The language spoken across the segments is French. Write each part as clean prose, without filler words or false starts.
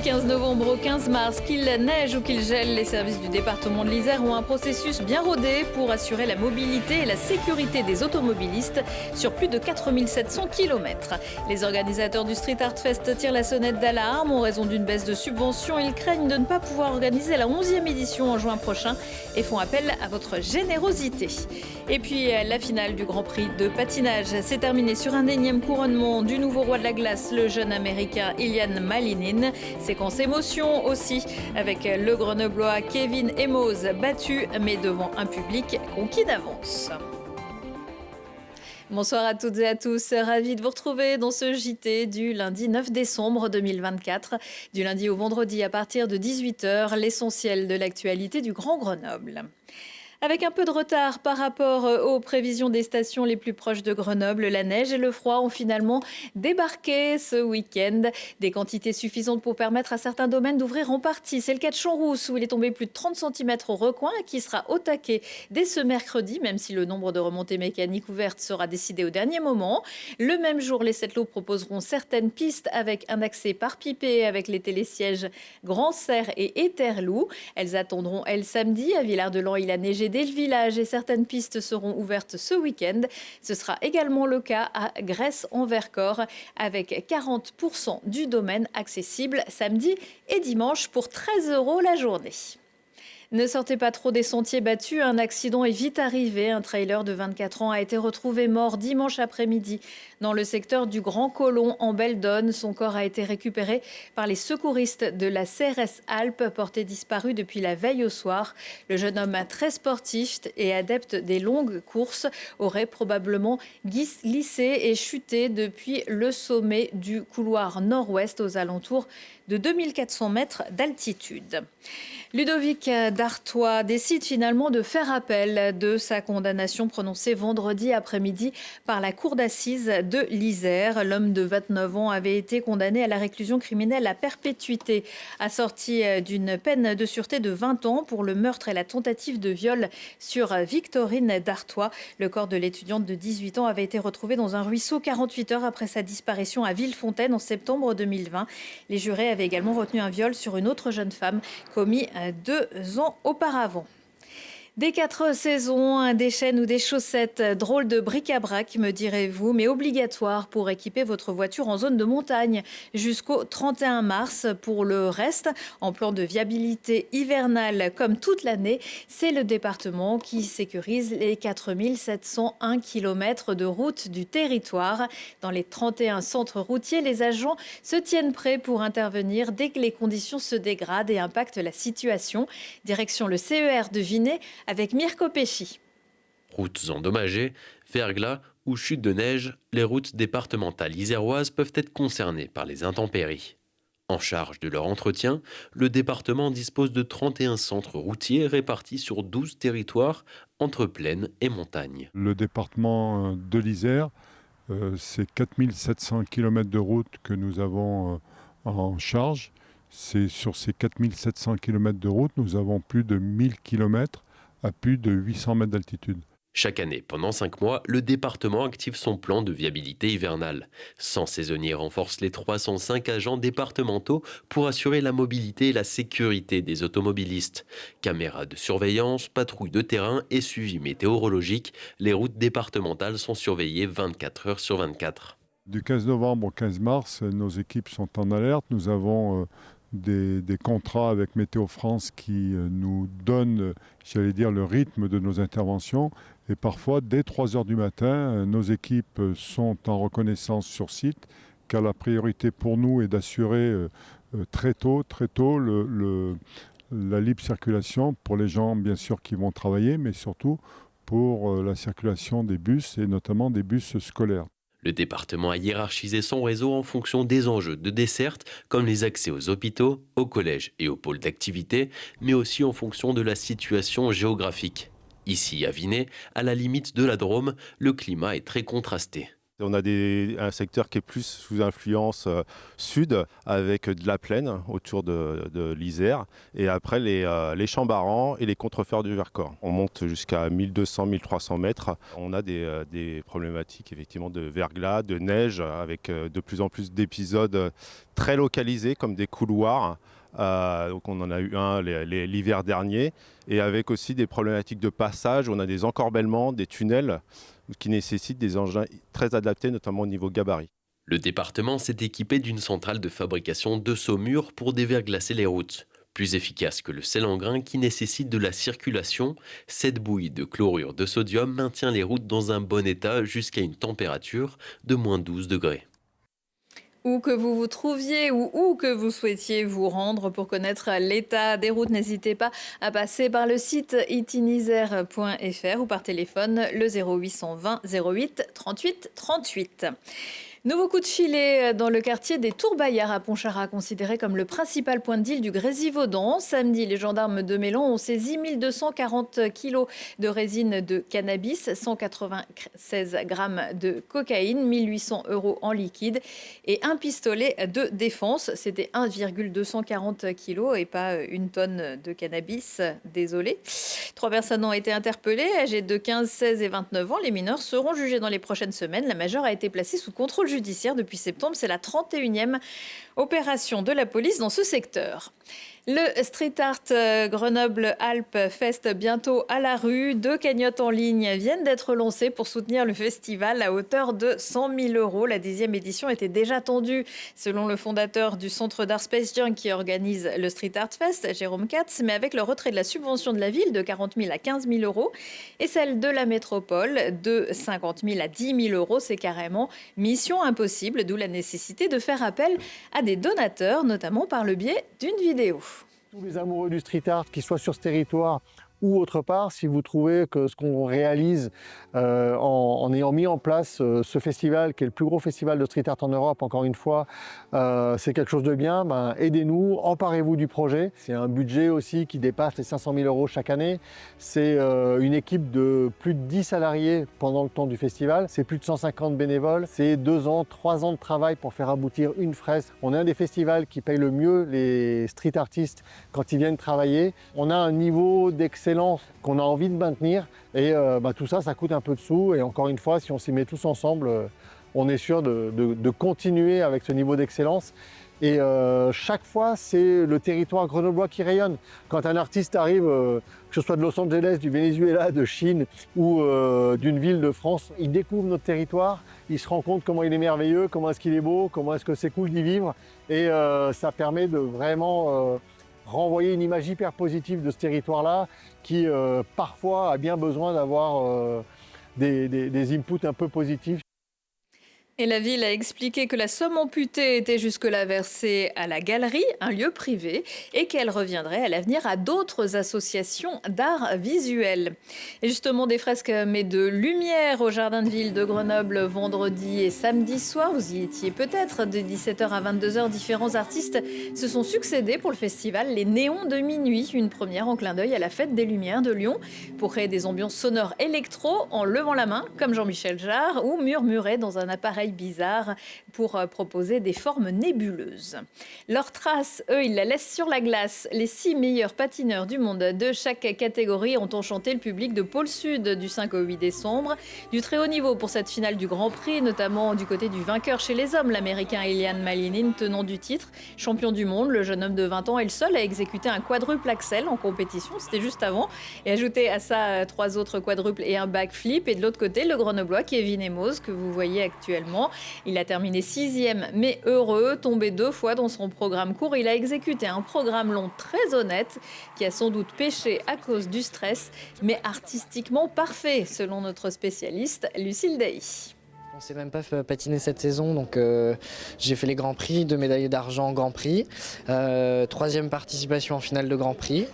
15 novembre au 15 mars, qu'il neige ou qu'il gèle, les services du département de l'Isère ont un processus bien rodé pour assurer la mobilité et la sécurité des automobilistes sur plus de 4700 km. Les organisateurs du Street Art Fest tirent la sonnette d'alarme en raison d'une baisse de subventions. Ils craignent de ne pas pouvoir organiser la 11e édition en juin prochain et font appel à votre générosité. Et puis la finale du Grand Prix de patinage s'est terminée sur un énième couronnement du nouveau roi de la glace, le jeune américain Ilian Malinin. Séquence émotion aussi, avec le grenoblois Kevin Emos battu, mais devant un public conquis d'avance. Bonsoir à toutes et à tous, ravi de vous retrouver dans ce JT du lundi 9 décembre 2024. Du lundi au vendredi à partir de 18h, l'essentiel de l'actualité du Grand Grenoble. Avec un peu de retard par rapport aux prévisions des stations les plus proches de Grenoble, la neige et le froid ont finalement débarqué ce week-end. Des quantités suffisantes pour permettre à certains domaines d'ouvrir en partie. C'est le cas de Champs-Rousses où il est tombé plus de 30 cm au recoin et qui sera au taquet dès ce mercredi, même si le nombre de remontées mécaniques ouvertes sera décidé au dernier moment. Le même jour, les Sept-Lots proposeront certaines pistes avec un accès par pipé avec les télésièges Grand Serre et Éterloo. Elles attendront, elles, samedi. À Villard-de-Lans, il a neigé dès le village et certaines pistes seront ouvertes ce week-end. Ce sera également le cas à Grèce en Vercors avec 40% du domaine accessible samedi et dimanche pour 13 € la journée. Ne sortez pas trop des sentiers battus, un accident est vite arrivé. Un trailer de 24 ans a été retrouvé mort dimanche après-midi dans le secteur du Grand Colomb en Belledonne. Son corps a été récupéré par les secouristes de la CRS Alpes, porté disparu depuis la veille au soir. Le jeune homme, très sportif et adepte des longues courses, aurait probablement glissé et chuté depuis le sommet du couloir nord-ouest aux alentours de 2400 mètres d'altitude. Ludovic Dartois décide finalement de faire appel de sa condamnation prononcée vendredi après-midi par la cour d'assises de l'Isère. L'homme de 29 ans avait été condamné à la réclusion criminelle à perpétuité, assorti d'une peine de sûreté de 20 ans pour le meurtre et la tentative de viol sur Victorine Dartois. Le corps de l'étudiante de 18 ans avait été retrouvé dans un ruisseau 48 heures après sa disparition à Villefontaine en septembre 2020. Les jurés avaient également retenu un viol sur une autre jeune femme commis 2 ans auparavant. Des 4 saisons, des chaînes ou des chaussettes, drôle de bric-à-brac me direz-vous, mais obligatoire pour équiper votre voiture en zone de montagne jusqu'au 31 mars. Pour le reste, en plan de viabilité hivernale comme toute l'année, c'est le département qui sécurise les 4701 km de route du territoire. Dans les 31 centres routiers, les agents se tiennent prêts pour intervenir dès que les conditions se dégradent et impactent la situation. Direction le CER de Vinay avec Mirko Pesci. Routes endommagées, verglas ou chutes de neige, les routes départementales iséroises peuvent être concernées par les intempéries. En charge de leur entretien, le département dispose de 31 centres routiers répartis sur 12 territoires entre plaine et montagne. Le département de l'Isère, c'est 4700 km de route que nous avons en charge. Sur ces 4700 km de route, nous avons plus de 1000 km à plus de 800 mètres d'altitude. Chaque année, pendant 5 mois, le département active son plan de viabilité hivernale. 100 saisonniers renforcent les 305 agents départementaux pour assurer la mobilité et la sécurité des automobilistes. Caméras de surveillance, patrouilles de terrain et suivi météorologique, les routes départementales sont surveillées 24 heures sur 24. Du 15 novembre au 15 mars, nos équipes sont en alerte. Nous avons des contrats avec Météo France qui nous donnent, le rythme de nos interventions. Et parfois, dès 3 heures du matin, nos équipes sont en reconnaissance sur site, car la priorité pour nous est d'assurer très tôt la libre circulation pour les gens, bien sûr, qui vont travailler, mais surtout pour la circulation des bus et notamment des bus scolaires. Le département a hiérarchisé son réseau en fonction des enjeux de desserte, comme les accès aux hôpitaux, aux collèges et aux pôles d'activité, mais aussi en fonction de la situation géographique. Ici, à Vinay, à la limite de la Drôme, le climat est très contrasté. On a un secteur qui est plus sous influence sud, avec de la plaine autour de l'Isère, et après les Chambarans et les contreforts du Vercors. On monte jusqu'à 1200-1300 mètres. On a des problématiques effectivement de verglas, de neige, avec de plus en plus d'épisodes très localisés comme des couloirs. Donc on en a eu un l'hiver dernier, et avec aussi des problématiques de passage. On a des encorbellements, des tunnels qui nécessitent des engins très adaptés, notamment au niveau gabarit. Le département s'est équipé d'une centrale de fabrication de saumure pour déverglacer les routes. Plus efficace que le sel en grains qui nécessite de la circulation, cette bouillie de chlorure de sodium maintient les routes dans un bon état jusqu'à une température de moins 12 degrés. Où que vous vous trouviez ou où que vous souhaitiez vous rendre pour connaître l'état des routes, n'hésitez pas à passer par le site itinisère.fr ou par téléphone le 0820 08 38 38. Nouveau coup de filet dans le quartier des Tourbaillards à Pontcharrat, considéré comme le principal point de deal du Grésivaudan. Samedi, les gendarmes de Mélan ont saisi 1240 kilos de résine de cannabis, 196 grammes de cocaïne, 1800 € en liquide et un pistolet de défense. C'était 1,240 kilos et pas une tonne de cannabis. Désolé. 3 personnes ont été interpellées, âgées de 15, 16 et 29 ans. Les mineurs seront jugés dans les prochaines semaines. La majeure a été placée sous contrôle judiciaire depuis septembre. C'est la 31e opération de la police dans ce secteur. Le Street Art Grenoble Alpes Fest bientôt à la rue. 2 cagnottes en ligne viennent d'être lancées pour soutenir le festival à hauteur de 100 000 €. La 10e édition était déjà tendue, selon le fondateur du centre d'art Space Junk qui organise le Street Art Fest, Jérôme Katz, mais avec le retrait de la subvention de la ville de 40 000 à 15 000 € et celle de la métropole de 50 000 à 10 000 €, c'est carrément mission impossible, d'où la nécessité de faire appel à des donateurs, notamment par le biais d'une vidéo. Tous les amoureux du street art, qu'ils soient sur ce territoire ou autre part, si vous trouvez que ce qu'on réalise en ayant mis en place ce festival, qui est le plus gros festival de street art en Europe, encore une fois, c'est quelque chose de bien, aidez-nous, emparez-vous du projet. C'est un budget aussi qui dépasse les 500 000 € chaque année. C'est une équipe de plus de 10 salariés pendant le temps du festival. C'est plus de 150 bénévoles. C'est 2 ans, 3 ans de travail pour faire aboutir une fresque. On est un des festivals qui paye le mieux les street artistes quand ils viennent travailler. On a un niveau d'excellence qu'on a envie de maintenir et tout ça, ça coûte un peu de sous et encore une fois, si on s'y met tous ensemble, on est sûr de continuer avec ce niveau d'excellence. Et chaque fois, c'est le territoire grenoblois qui rayonne. Quand un artiste arrive, que ce soit de Los Angeles, du Venezuela, de Chine ou d'une ville de France, il découvre notre territoire, il se rend compte comment il est merveilleux, comment est-ce qu'il est beau, comment est-ce que c'est cool d'y vivre. Et ça permet de vraiment renvoyer une image hyper positive de ce territoire-là qui parfois a bien besoin d'avoir des inputs un peu positifs. Et la ville a expliqué que la somme amputée était jusque-là versée à la galerie, un lieu privé, et qu'elle reviendrait à l'avenir à d'autres associations d'art visuel. Et justement, des fresques mais de lumière au Jardin de Ville de Grenoble vendredi et samedi soir. Vous y étiez peut-être. De 17h à 22h, différents artistes se sont succédés pour le festival Les Néons de Minuit, une première en clin d'œil à la Fête des Lumières de Lyon, pour créer des ambiances sonores électro en levant la main, comme Jean-Michel Jarre, ou murmurer dans un appareil bizarre pour proposer des formes nébuleuses. Leurs traces, eux, ils la laissent sur la glace. Les 6 meilleurs patineurs du monde de chaque catégorie ont enchanté le public de Pôle Sud du 5 au 8 décembre. Du très haut niveau pour cette finale du Grand Prix, notamment du côté du vainqueur chez les hommes, l'Américain Ilian Malinin, tenant du titre. Champion du monde, le jeune homme de 20 ans est le seul à exécuter un quadruple axel en compétition. C'était juste avant. Et ajouter à ça 3 autres quadruples et un backflip. Et de l'autre côté, le Grenoblois Kevin Emos, que vous voyez actuellement. Il a terminé 6e, mais heureux, tombé 2 fois dans son programme court. Il a exécuté un programme long très honnête, qui a sans doute pêché à cause du stress, mais artistiquement parfait, selon notre spécialiste Lucille Dailly. On ne s'est même pas fait patiner cette saison, donc j'ai fait les Grands Prix, 2 médailles d'argent en Grand Prix, 3e participation en finale de Grand Prix.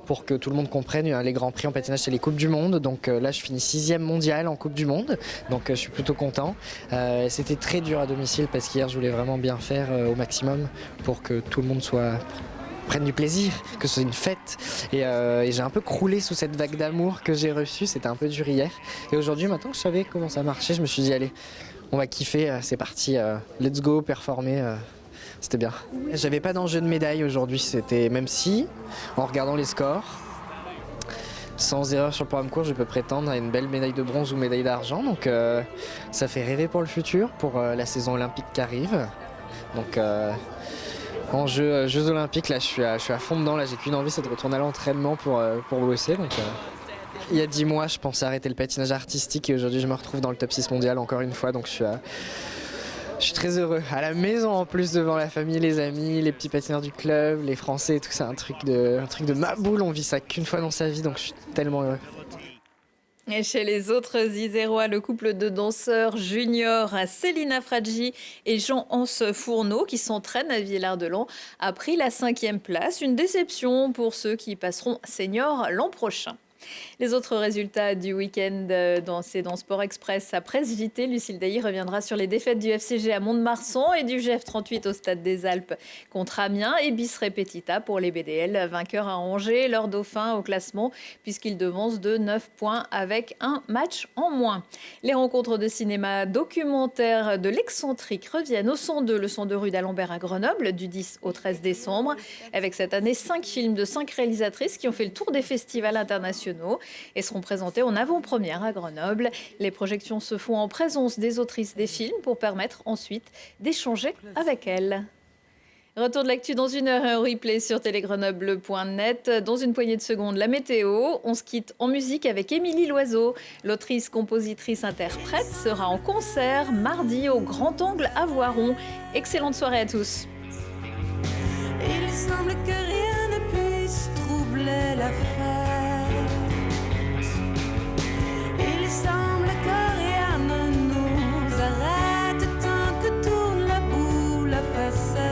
Pour que tout le monde comprenne, les Grands Prix en patinage, c'est les Coupes du Monde. Donc là, je finis 6e mondial en Coupe du Monde. Donc je suis plutôt content. C'était très dur à domicile parce qu'hier, je voulais vraiment bien faire au maximum pour que tout le monde soit prenne du plaisir, que ce soit une fête. Et j'ai un peu croulé sous cette vague d'amour que j'ai reçue, c'était un peu dur hier. Et aujourd'hui, maintenant que je savais comment ça marchait, je me suis dit allez, on va kiffer, c'est parti, let's go, performer. C'était bien. J'avais pas d'enjeu de médaille aujourd'hui, c'était même si, en regardant les scores, sans erreur sur le programme court, je peux prétendre à une belle médaille de bronze ou médaille d'argent. Donc ça fait rêver pour le futur, pour la saison olympique qui arrive. Donc en Jeux olympiques, là je suis à fond dedans, là j'ai qu'une envie, c'est de retourner à l'entraînement pour bosser. Donc, il y a 10 mois, je pensais arrêter le patinage artistique et aujourd'hui je me retrouve dans le top 6 mondial encore une fois. Donc je suis très heureux. À la maison en plus, devant la famille, les amis, les petits patineurs du club, les Français et tout, c'est un truc de ma boule. On vit ça qu'une fois dans sa vie, donc je suis tellement heureux. Et chez les autres Isérois, le couple de danseurs juniors Célina Fraggi et Jean-Anse Fourneau, qui s'entraînent à Villard-de-Lans, a pris la 5e place. Une déception pour ceux qui passeront seniors l'an prochain. Les autres résultats du week-end dans Sport Express à Presles-Vité, Lucille Dailly reviendra sur les défaites du FCG à Mont-de-Marsan et du GF38 au Stade des Alpes contre Amiens et bis repetita pour les BDL, vainqueurs à Angers, leur dauphin au classement puisqu'ils devancent de 9 points avec un match en moins. Les rencontres de cinéma documentaire de l'excentrique reviennent au 102, le 102 rue d'Alembert à Grenoble du 10 au 13 décembre avec cette année 5 films de 5 réalisatrices qui ont fait le tour des festivals internationaux et seront présentés en avant-première à Grenoble. Les projections se font en présence des autrices des films pour permettre ensuite d'échanger avec elles. Retour de l'actu dans 1 heure et en replay sur télégrenoble.net. Dans une poignée de secondes, la météo. On se quitte en musique avec Émilie Loiseau. L'autrice, compositrice, interprète sera en concert mardi au Grand Angle à Voiron. Excellente soirée à tous. Il semble que rien ne puisse troubler la fête. Il semble que rien ne nous arrête tant que tourne la boule à facettes.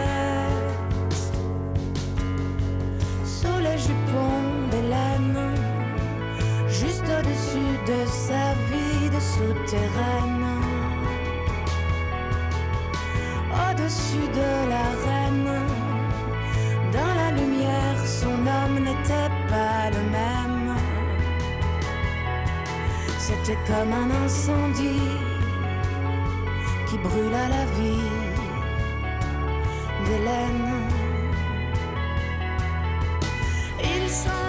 Sous le jupon d'Hélène, juste au-dessus de sa vie de souterraine, au-dessus de la reine, dans la lumière, son homme n'était pas le même. C'était comme un incendie qui brûla la vie d'Hélène. Il semble